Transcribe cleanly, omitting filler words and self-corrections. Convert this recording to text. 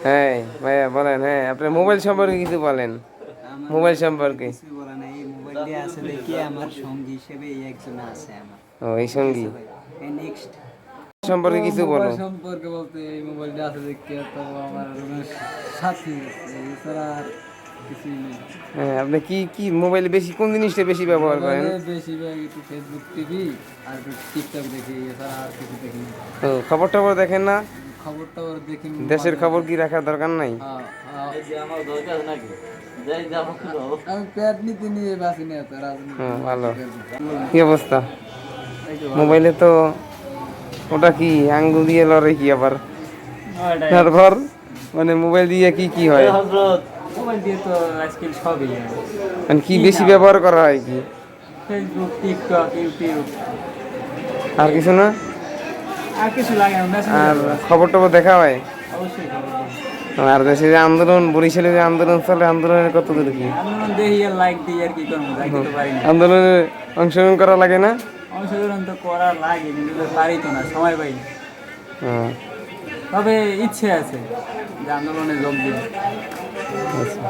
হ্যাঁ ভাইয়া বলেন, হ্যাঁ আপনার মোবাইল সম্পর্কে কিছু বলেন। মোবাইল সম্পর্কে কিছু বলা নাই, এই মোবাইলটি আছে দেখি আমার সঙ্গী হিসেবে এই একজন আছে আমার। ও এই সঙ্গী নেক্সট সম্পর্কে কিছু বলো। সম্পর্কে বলতে এই মোবাইলটা আছে দেখি তো আমার রুমের সাথী আছে, এছাড়া আর কিছুই নেই। হ্যাঁ আপনি কি কি মোবাইলে বেশি কোন জিনিসটা বেশি ব্যবহার করেন? বেশিরভাগ একটু ফেসবুক টিভি আর একটু টিকটক দেখি, এছাড়া আর কিছু দেখি না। ও খবর টবর দেখেন না? খবর টবর দেখি। দেশের খবর কি রাখার দরকার নাই? আমি প্যাড নিতে নিয়ে বাসি না তো হ্যাঁ ভালো। কি অবস্থা? মোবাইলে তো ওটা কি আঙ্গুল দিয়ে লড়ে কি আবার? তারপর মানে মোবাইল দিয়ে কি কি হয়? মোবাইল দিয়ে তো আজকাল সবই মানে কি বেশি ব্যবহার করা হয় কি? Facebook, TikTok, YouTube. আর কিছু না? আর কিছু লাগে না। আর খবর টবর দেখা হয়? অবশ্যই খবর দেব। আর দেশে যে আন্দোলন, বরিশালে যে আন্দোলন চলে, আন্দোলনের কত দূর কি? আন্দোলন দেখি আর লাইক দিই আর কি করবো, যাইতে তো পারি না। আন্দোলনে অংশগ্রহণ করা লাগে না? অংশগ্রহণ তো করা লাগে কিন্তু তো পারি তো না, সময় পাই না। হ্যাঁ তবে ইচ্ছে আছে যে আন্দোলনে যোগ দিই। আচ্ছা।